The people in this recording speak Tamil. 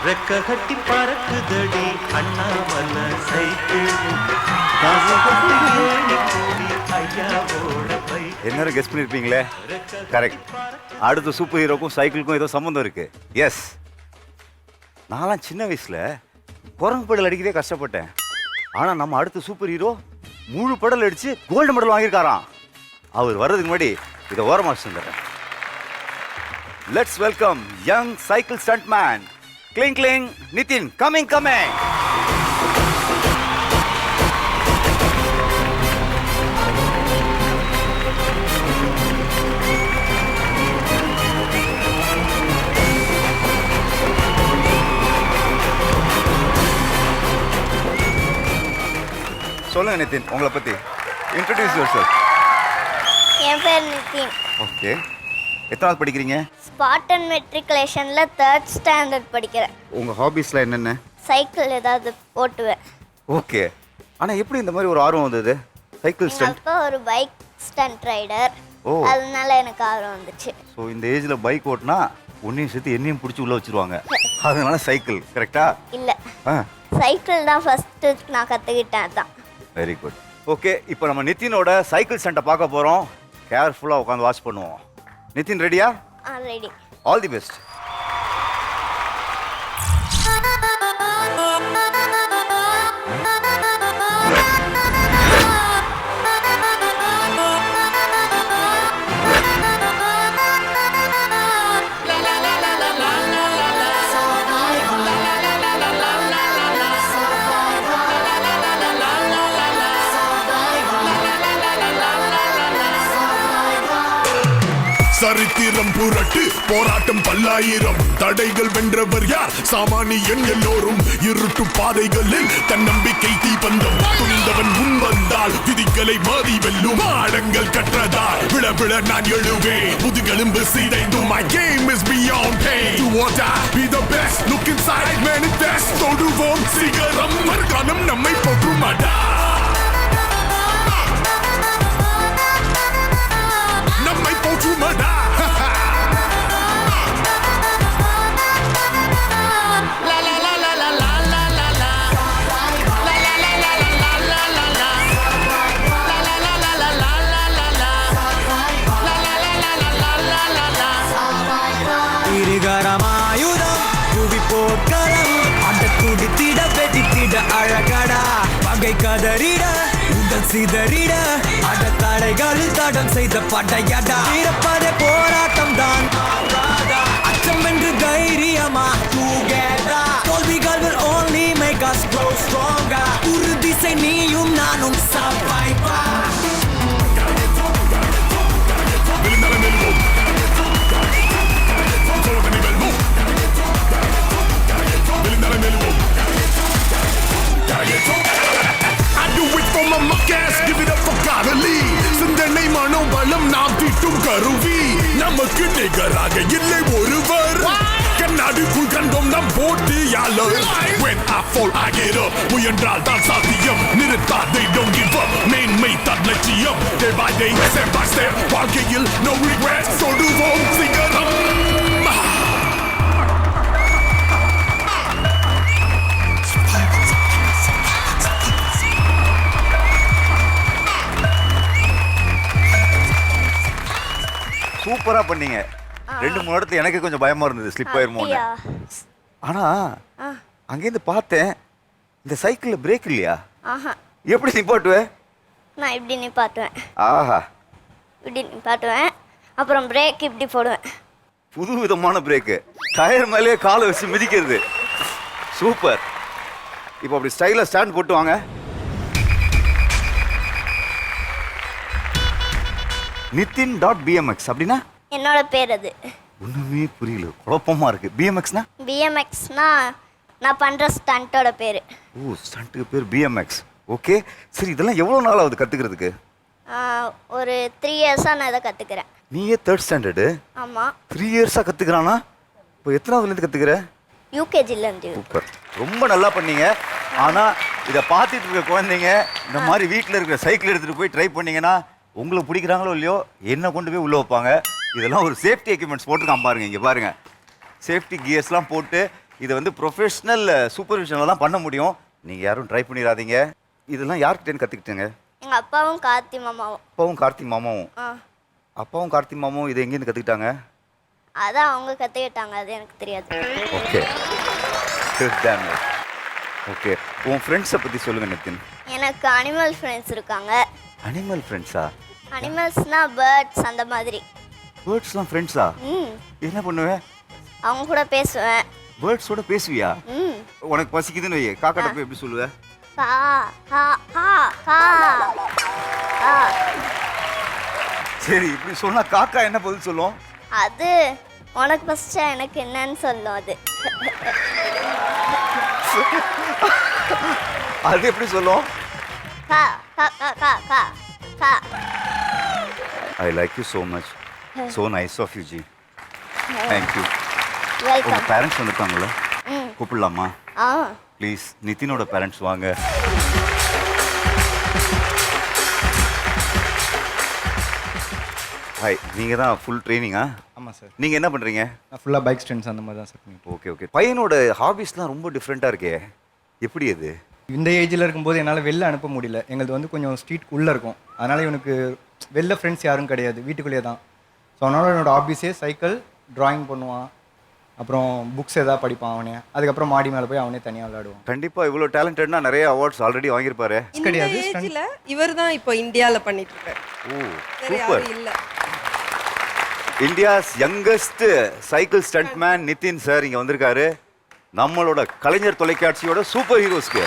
ரெக்க கட்டி பறக்குதடி அண்ணாமலை சைக்கிள். என்ன கெஸ் பண்ணிருப்பீங்களே? கரெக்ட். அடுத்த சூப்பர் ஹீரோக்கும் சைக்கிளுக்கும் ஏதோ சம்மந்தம் இருக்கு. எஸ், நான்லாம் சின்ன வயசுல குரங்கு படல் அடிக்கவே கஷ்டப்பட்டேன். ஆனா நம்ம அடுத்த சூப்பர் ஹீரோ முழு படல் அடிச்சு கோல்டு மெடல் வாங்கியிருக்காராம். அவர் வர்றதுக்கு முன்னாடி இதை ஓரமா சொல்றேன். Let's welcome young cycle stunt man கிளிங் கிளிங் நிதின். Coming coming. சொல்லுங்க நிதின், உங்களை பத்தி இன்ட்ரோடியூஸ் யுவர்செல்ஃப். என் பேர் நிதின். ஓகே, எத்தனாவது படிக்கிறீங்க? ஸ்பார்டன் மெட்ரிகுலேஷன்ல 3rd ஸ்டாண்டர்ட் படிக்கிறேன். உங்க ஹாபீஸ்லாம் என்னென்ன? சைக்கிள் ஏதாவது ஓட்டுவேன். ஓகே, ஆனா எப்படி இந்த மாதிரி ஒரு ஆர்வம் வந்தது சைக்கிள் ஸ்டண்ட்? அப்பா ஒரு பைக் ஸ்டண்ட் ரைடர், ஓ, அதனால எனக்கு ஆர்வம் வந்துச்சு. ஸோ இந்த ஏஜ்ல பைக் ஓட்டினா உன்னையும் சேர்த்து என்னையும் பிடிச்சி உள்ள வச்சிருவாங்க, அதனால சைக்கிள். கரெக்டா? இல்ல, சைக்கிள் தான் ஃபர்ஸ்ட் நான் கத்துக்கிட்டேன். அதான். Very good. ஓகே, இப்போ நம்ம நிதினோட சைக்கிள் ஸ்டண்ட்டை பார்க்க போறோம். கேர்ஃபுல்லா உட்காந்து வாட்ச் பண்ணுவோம். நிதின் ரெடியா? ரெடி. All the best. சரித்திரம் புரட்டு போராட்டம் பல்லாயிரம் தடைகள் வென்றவர் யார்? சாமானியன் எல்லோரும் இருட்டு பாதைகளில் தன்னம்பிக்கை தீபந்தம் துணிந்தவன் முன் வந்தால் விதிகளை மாறி வெல்லும். ஆடங்கள் கற்றதால் விழ விழ நான் எழுவேன். முதுகெலும்பு சிதைந்து my game is beyond pain. Do or die, be the best. Look inside, manifest. தொடுவோம் சிகரம். மறுகாலம் நம்மை போற்றுமாடா. நம்மை போற்றுமாடா. இருகரமாயுதம் புவி போர்க்களம் அட குடித்திட வெடித்திட அழகடா பகை கதறிட உடல் சிதறிட அட தடைகளில் தடம் செய்த படையடா. இருப்பதே போராட்டம் தான், அச்சம் என்று தைரியமா together. தோல்விகள் will only make us grow stronger. உறுதி செய் நீயும் நானும் survivor. Give it up for Carly. சிந்தனை மனோபலம் நாம் தீட்டும் கருவி. நமக்கு நிகராக இல்லை ஒருவர். கண்ணாடிக்குள் கண்டோம் நம் போட்டியாளர். When I fall I get up. முயன்றால் தான் சாத்தியம். நிறுத்தாதே don't give up. மேன்மை தான் லட்சியம். Day by day, step by step. வாழ்க்கையில் no regrets. தொடுவோம் சிகரம். சூப்பரா பண்ணீங்க. 2-3 இடத்துல எனக்கு கொஞ்சம் பயமா இருந்தது, ஸ்லிப் ஆயிருமோன்னு. ஆனா அங்கேருந்து பார்த்தேன், இந்த சைக்கிள்ல பிரேக் இல்லையா? எப்படி நிப்பாட்டுவேன்? நான் இப்படி நிப்பாட்டுவேன். ஆஹா, இப்படி நிப்பாட்டுவேன், அப்புறம் பிரேக் இப்படி போடுவேன். புது விதமான பிரேக்கு. டயர் மேலேயே காலை வச்சு மிதிக்கிறது. சூப்பர். இப்போ அப்படி ஸ்டைலா ஸ்டாண்ட் போட்டு வாங்க. Nitin.bmx அப்படின்னா என்னோட பேர் அது. ஒண்ணுமே புரியல, குழப்பமா இருக்கு. BMXனா? BMXனா நான் பண்ற ஸ்டண்டோட பேரு. ஓ, ஸ்டண்ட்டுக்கு பேர் BMX. ஓகே, சரி. இதெல்லாம் எவ்வளவு நாள் ஆகுது கத்துக்கிறதுக்கு? ஒரு 3 இயர்ஸா நான் இதை கத்துக்கிறேன். நீயே 3rd ஸ்டாண்டர்டு? ஆமா. 3 இயர்ஸா கத்துக்கிறானா? இப்போ எத்தனாவதுல இருந்து கத்துக்கிற? UKGல இருந்து. சூப்பர், ரொம்ப நல்லா பண்ணீங்க. ஆனா இதை பார்த்துட்டு இருக்க குழந்தைங்க இந்த மாதிரி வீட்டில் இருக்கிற சைக்கிள் எடுத்துட்டு போய் ட்ரை பண்ணீங்கன்னா உங்களுக்கு பிடிக்கிறாங்களோ இல்லையோ என்ன கொண்டு போய் உள்ள வைப்பாங்க. இதெல்லாம் ஒரு சேஃப்டி எக்யூப்மெண்ட்ஸ் போட்டுருக்கான் பாருங்க. இங்கே பாருங்க, சேஃப்டி கியர்ஸ்லாம் போட்டு இது வந்து ப்ரொஃபஷனல் சூப்பர்விஷனில் தான் பண்ண முடியும். நீங்கள் யாரும் ட்ரை பண்ணிடாதீங்க. இதெல்லாம் யார்கிட்டேன்னு கற்றுக்கிட்டேங்க? எங்கள் அப்பாவும் கார்த்தி மாமாவும். அப்பாவும் கார்த்தி மாமாவும். ஆ அப்பாவும் கார்த்தி மாமாவும் இது எங்கேருந்து கற்றுக்கிட்டாங்க? அதான் அவங்க கற்றுக்கிட்டாங்க, அது எனக்கு தெரியாது. Okay okay. உன் ஃப்ரெண்ட்ஸை பற்றி சொல்லுங்கள் நிதின். எனக்கு அனிமல் ஃப்ரெண்ட்ஸ் இருக்காங்க. அனிமல் ஃப்ரெண்ட்ஸா? அனிமல்ஸ்னா பேர்ட்ஸ் அந்த மாதிரி. பேர்ட்ஸ்லாம் ஃப்ரெண்ட்ஸா? ம் என்ன பண்ணுவேன்? அவங்க கூட பேசுவேன். பேர்ட்ஸோட பேசுவியா? ம் உனக்கு பசிக்குதுன்னு வையே, காக்காட்ட போய் எப்படி சொல்லுவேன்? கா கா கா கா கா. சரி, இப்படி சொன்னா காக்கா என்ன பதில் சொல்லும்? அது உனக்கு ஃபஸ்ட்டு எனக்கு என்னன்னு சொல்லும். அது அது எப்படி சொல்லும்? கா கா கா கா கா கா. I like you so much. So nice of you ji. Thank you. Welcome. உங்கள் பேரண்ட்ஸ் வந்திருக்காங்களா? ம் கூப்பிடலாமா? ஆ ப்ளீஸ், நிதினோட பேரண்ட்ஸ் வாங்க. ஹாய், நீங்கள் தான் ஃபுல் ட்ரைனிங்கா? ஆமாம் சார். நீங்கள் என்ன பண்ணுறீங்க? நான் ஃபுல்லாக பைக் ஸ்டண்ட்ஸ் அந்த மாதிரி தான் சார் பண்ணிட்டு ஓகே ஓகே. பையனோட ஹாபிஸ்லாம் ரொம்ப டிஃப்ரெண்ட்டாக இருக்கே, எப்படி அது? இந்த ஏஜில் இருக்கும்போது என்னால் வெளில அனுப்ப முடியல. எங்களது வந்து கொஞ்சம் ஸ்ட்ரீட் உள்ளே இருக்கும். அதனால் இவனுக்கு வெளில ஃப்ரெண்ட்ஸ் யாரும் கிடையாது, வீட்டுக்குள்ளேயே தான். ஸோ அதனால் என்னோட ஹாபிஸே சைக்கிள், ட்ராயிங் பண்ணுவான், அப்புறம் புக்ஸ் எதாவது படிப்பான் அவனே. அதுக்கப்புறம் மாடி மேலே போய் அவனே தனியாக விளையாடுவான். கண்டிப்பாக இவ்வளோ டேலண்டட்னா நிறைய அவார்ட்ஸ் ஆல்ரெடி வாங்கியிருப்பாரு. இந்த கிடையாது, ஏஜ்ல இவர் தான் இப்போ இந்தியால பண்ணிட்டு இருக்காரு. ஓ வேற சூப்பர். யாரும் இல்ல. India's youngest cycle stuntman Nitin sir இங்கே வந்திருக்காரு. நம்மளோட கலைஞர் தொலைக்காட்சியோட சூப்பர் ஹீரோஸ்க்கு